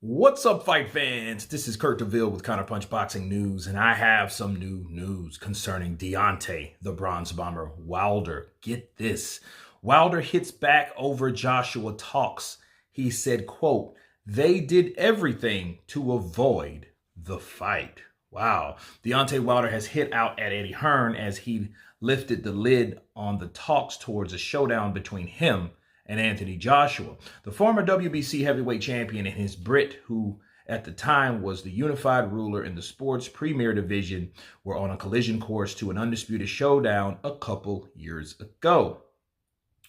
What's up, fight fans? This is Kurt DeVille with Counterpunch Boxing News, and I have some new news concerning Deontay, the Bronze Bomber Wilder. Get this. Wilder hits back over Joshua talks. He said, quote, "They did everything to avoid the fight." Wow. Deontay Wilder has hit out at Eddie Hearn as he lifted the lid on the talks towards a showdown between him and Anthony Joshua. The former WBC heavyweight champion and his Brit, who at the time was the unified ruler in the sport's premier division, were on a collision course to an undisputed showdown a couple years ago.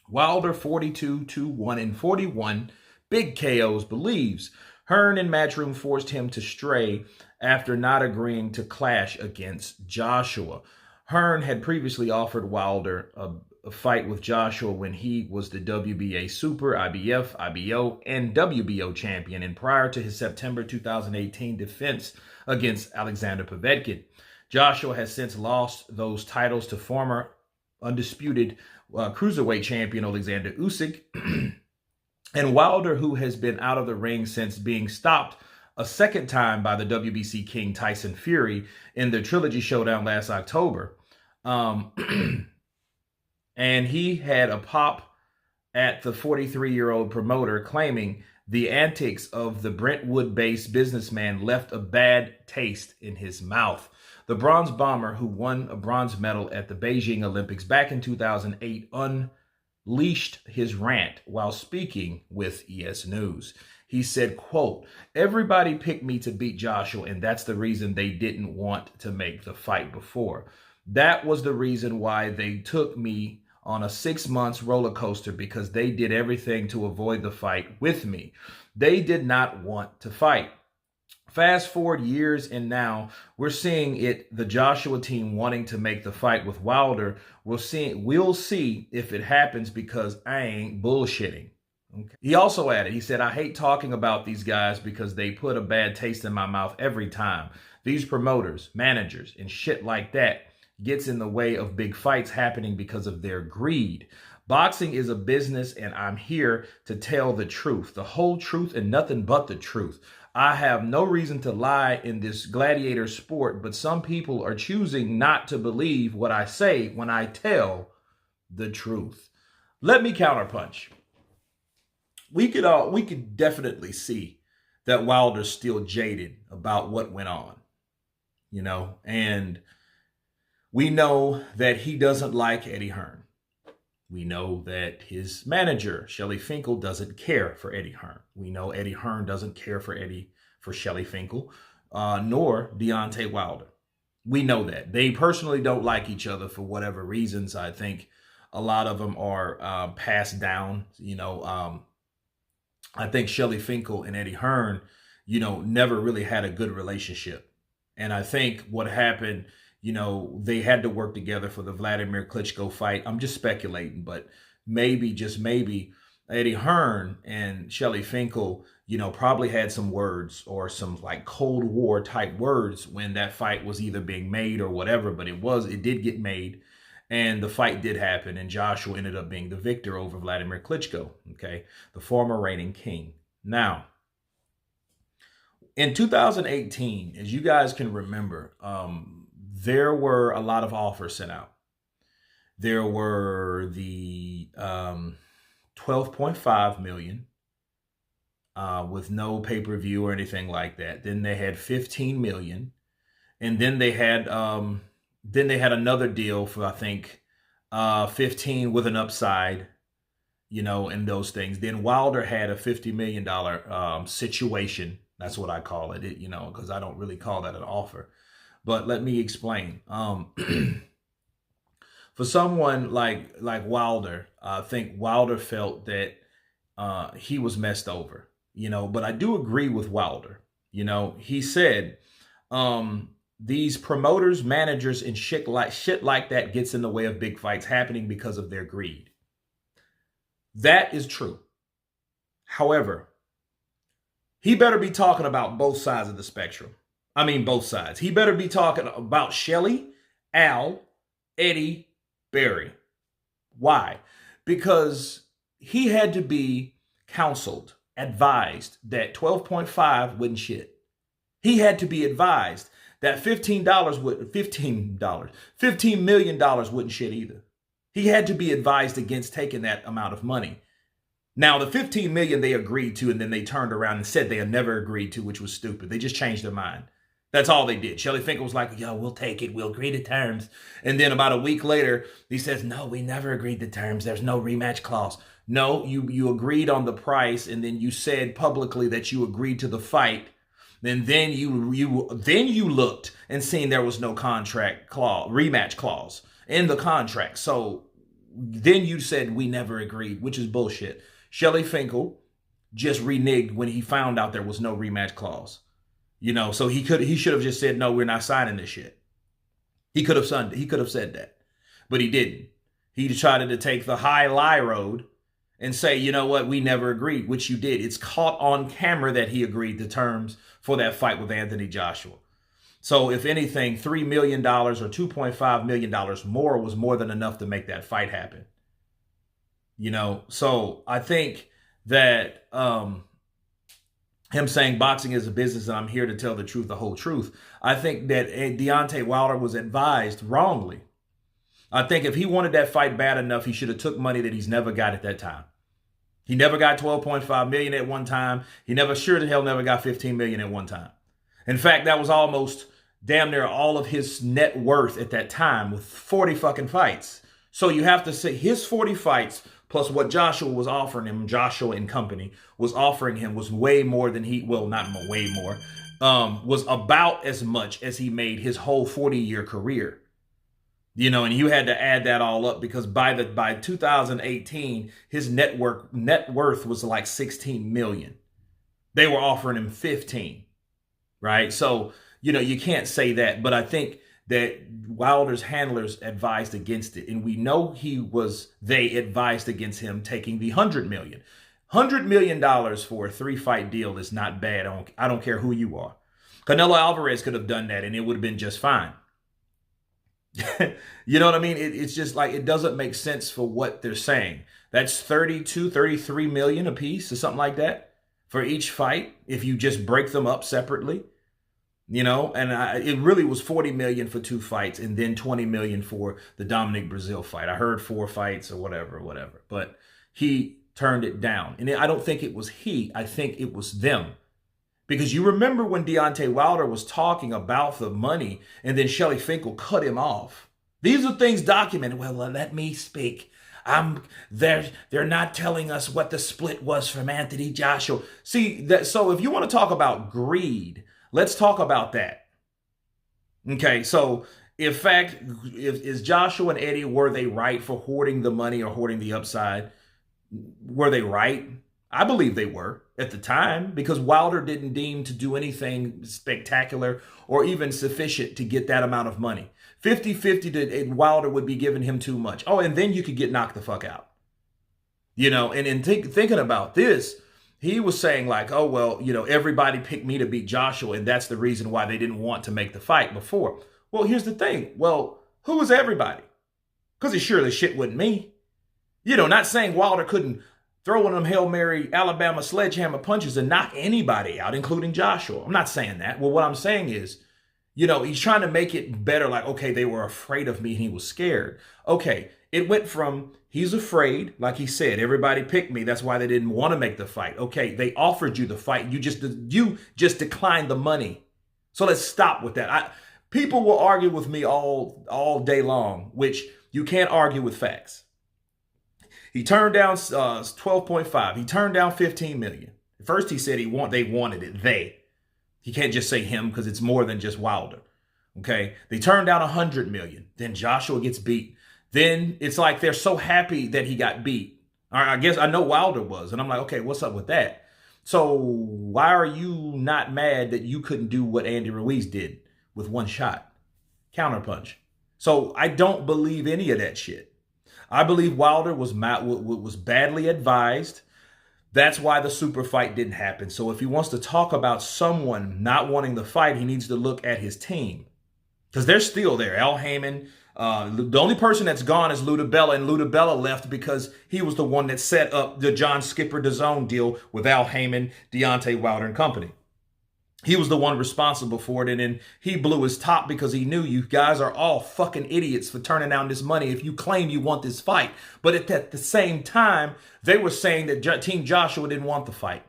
Wilder, 42-1-41, big KOs, believes Hearn in Matchroom forced him to stray after not agreeing to clash against Joshua. Hearn had previously offered Wilder a fight with Joshua when he was the WBA Super, IBF, IBO, and WBO champion, and prior to his September 2018 defense against Alexander Povetkin. Joshua has since lost those titles to former undisputed cruiserweight champion Alexander Usyk, and Wilder, who has been out of the ring since being stopped a second time by the WBC king Tyson Fury in the Trilogy Showdown last October. And he had a pop at the 43-year-old promoter, claiming the antics of the Brentwood-based businessman left a bad taste in his mouth. The Bronze Bomber, who won a bronze medal at the Beijing Olympics back in 2008, unleashed his rant while speaking with ES News. He said, quote, "Everybody picked me to beat Joshua, and that's the reason they didn't want to make the fight before. That was the reason why they took me on a 6 months roller coaster, because they did everything to avoid the fight with me. They did not want to fight." Fast forward years, and now we're seeing the Joshua team wanting to make the fight with Wilder. We'll see if it happens, because I ain't bullshitting. Okay. He also added, he said, "I hate talking about these guys because they put a bad taste in my mouth every time. These promoters, managers, and shit like that gets in the way of big fights happening because of their greed. Boxing is a business, and I'm here to tell the truth, the whole truth, and nothing but the truth. I have no reason to lie in this gladiator sport, but some people are choosing not to believe what I say when I tell the truth." Let me counterpunch. We could definitely see that Wilder's still jaded about what went on, and we know that he doesn't like Eddie Hearn. We know that his manager, Shelly Finkel, doesn't care for Eddie Hearn. We know Eddie Hearn doesn't care for Shelly Finkel, nor Deontay Wilder. We know that. They personally don't like each other for whatever reasons. I think a lot of them are passed down. I think Shelly Finkel and Eddie Hearn, never really had a good relationship. And I think what happened, they had to work together for the Vladimir Klitschko fight. I'm just speculating, but maybe, just maybe, Eddie Hearn and Shelly Finkel, probably had some words or some like Cold War type words when that fight was either being made or whatever, but it did get made, and the fight did happen, and Joshua ended up being the victor over Vladimir Klitschko, okay, the former reigning king. Now, in 2018, as you guys can remember, there were a lot of offers sent out. There were the 12.5 million with no pay-per-view or anything like that. Then they had 15 million, and then they had another deal for, I think, 15 with an upside, and those things. Then Wilder had a $50 million situation. That's what I call it, because I don't really call that an offer. But let me explain. For someone like Wilder, I think Wilder felt that he was messed over, but I do agree with Wilder. He said these promoters, managers, and shit like that gets in the way of big fights happening because of their greed. That is true. However, he better be talking about both sides of the spectrum. I mean, both sides. He better be talking about Shelly, Al, Eddie, Barry. Why? Because he had to be counseled advised that 12.5 wouldn't shit. He had to be advised that $15 million wouldn't shit either. He had to be advised against taking that amount of money. Now, the 15 million they agreed to, and then they turned around and said they had never agreed to, which was stupid. They just changed their mind. That's all they did. Shelly Finkel was like, yo, we'll take it. We'll agree to terms. And then about a week later, he says, no, we never agreed to terms. There's no rematch clause. No, you agreed on the price, and then you said publicly that you agreed to the fight. And then you looked and seen there was no contract clause, rematch clause in the contract. So then you said we never agreed, which is bullshit. Shelly Finkel just reneged when he found out there was no rematch clause. You know, so he should have just said, no, we're not signing this shit. He could have said that, but he didn't. He decided to take the high lie road and say, you know what, we never agreed, which you did. It's caught on camera that he agreed to terms for that fight with Anthony Joshua. So if anything, $3 million or $2.5 million more was more than enough to make that fight happen. You know, so I think that him saying boxing is a business and I'm here to tell the truth, the whole truth. I think that Deontay Wilder was advised wrongly. I think if he wanted that fight bad enough, he should have took money that he's never got at that time. He never got 12.5 million at one time. He sure the hell never got 15 million at one time. In fact, that was almost damn near all of his net worth at that time with 40 fucking fights. So you have to say his 40 fights plus what Joshua was offering him, Joshua and company was offering him was way more than not way more, was about as much as he made his whole 40-year career. You know, and you had to add that all up because by 2018, his net worth was like 16 million. They were offering him 15, right? So, you know, you can't say that, but I think that Wilder's handlers advised against it. And we know they advised against him taking the $100 million. $100 million for a 3-fight deal is not bad. I don't care who you are. Canelo Alvarez could have done that and it would have been just fine. You know what I mean? It's just like, it doesn't make sense for what they're saying. That's 33 million a piece or something like that for each fight. If you just break them up separately, you know, and it really was 40 million for 2 fights and then 20 million for the Dominic Brazil fight. I heard 4 fights or whatever, but he turned it down. And I don't think it was I think it was them. Because you remember when Deontay Wilder was talking about the money and then Shelly Finkel cut him off. These are things documented. Well, let me speak. They're not telling us what the split was from Anthony Joshua. See, so if you want to talk about greed, let's talk about that. Okay, so is Joshua and Eddie, were they right for hoarding the money or hoarding the upside? Were they right? I believe they were at the time because Wilder didn't deem to do anything spectacular or even sufficient to get that amount of money. 50-50 to Wilder would be giving him too much. Oh, and then you could get knocked the fuck out. You know, and in thinking about this, he was saying like, oh, well, you know, everybody picked me to beat Joshua, and that's the reason why they didn't want to make the fight before. Well, here's the thing. Well, who was everybody? Because it surely shit wasn't me. You know, not saying Wilder couldn't throw one of them Hail Mary Alabama sledgehammer punches and knock anybody out, including Joshua. I'm not saying that. Well, what I'm saying is, you know, he's trying to make it better. Like, okay, they were afraid of me and he was scared. Okay, it went from he's afraid, like he said, everybody picked me. That's why they didn't want to make the fight. Okay, they offered you the fight. You just declined the money. So let's stop with that. People will argue with me all day long, which you can't argue with facts. He turned down 12.5. He turned down 15 million. First, he said they wanted it. He can't just say him because it's more than just Wilder. Okay. They turned down 100 million. Then Joshua gets beat. Then it's like they're so happy that he got beat. I guess I know Wilder was. And I'm like, okay, what's up with that? So why are you not mad that you couldn't do what Andy Ruiz did with one shot? Counterpunch. So I don't believe any of that shit. I believe Wilder was badly advised. That's why the super fight didn't happen. So if he wants to talk about someone not wanting the fight, he needs to look at his team. Because they're still there. Al Heyman, The only person that's gone is Ludabella, and Ludabella left because he was the one that set up the John Skipper DAZN deal with Al Heyman, Deontay Wilder, and company. He was the one responsible for it, and then he blew his top because he knew you guys are all fucking idiots for turning down this money if you claim you want this fight. But at the same time, they were saying that Team Joshua didn't want the fight.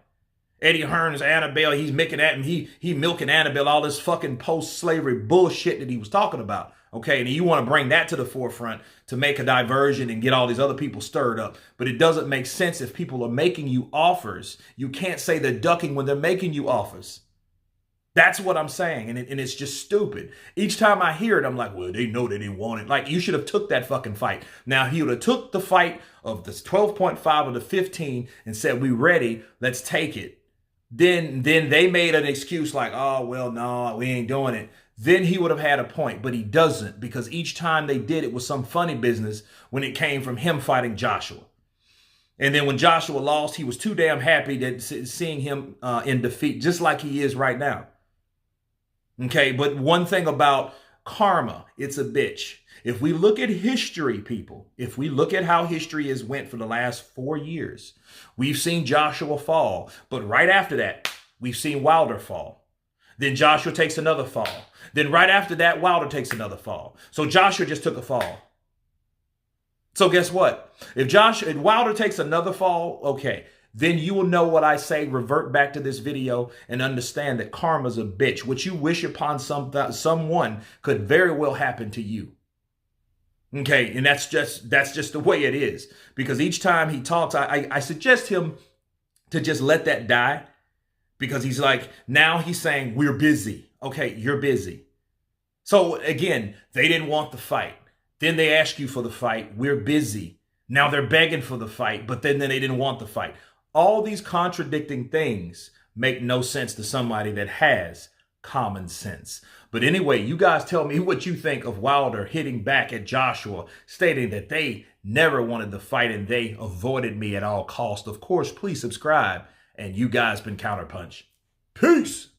Eddie Hearn's Annabelle, he's milking at him, he milking Annabelle, all this fucking post-slavery bullshit that he was talking about. Okay, and you want to bring that to the forefront to make a diversion and get all these other people stirred up. But it doesn't make sense if people are making you offers. You can't say they're ducking when they're making you offers. That's what I'm saying, and it's just stupid. Each time I hear it, I'm like, well, they know they didn't want it. Like, you should have took that fucking fight. Now, he would have took the fight of the 12.5 or the 15 and said, we ready, let's take it. Then they made an excuse like, oh, well, no, we ain't doing it. Then he would have had a point, but he doesn't, because each time they did it was some funny business when it came from him fighting Joshua. And then when Joshua lost, he was too damn happy that seeing him in defeat, just like he is right now. Okay, but one thing about karma, it's a bitch. If we look at history, people, if we look at how history has went for the last 4 years, we've seen Joshua fall. But right after that, we've seen Wilder fall. Then Joshua takes another fall. Then right after that, Wilder takes another fall. So Joshua just took a fall. So guess what? If Wilder takes another fall, okay, then you will know what I say. Revert back to this video and understand that karma's a bitch. What you wish upon someone could very well happen to you. Okay, and that's just the way it is. Because each time he talks, I suggest him to just let that die. Because he's like, now he's saying, we're busy. Okay, you're busy. So again, they didn't want the fight. Then they ask you for the fight. We're busy. Now they're begging for the fight, but then they didn't want the fight. All these contradicting things make no sense to somebody that has common sense. But anyway, you guys tell me what you think of Wilder hitting back at Joshua, stating that they never wanted the fight and they avoided me at all costs. Of course, please subscribe. And you guys been Counterpunch. Peace.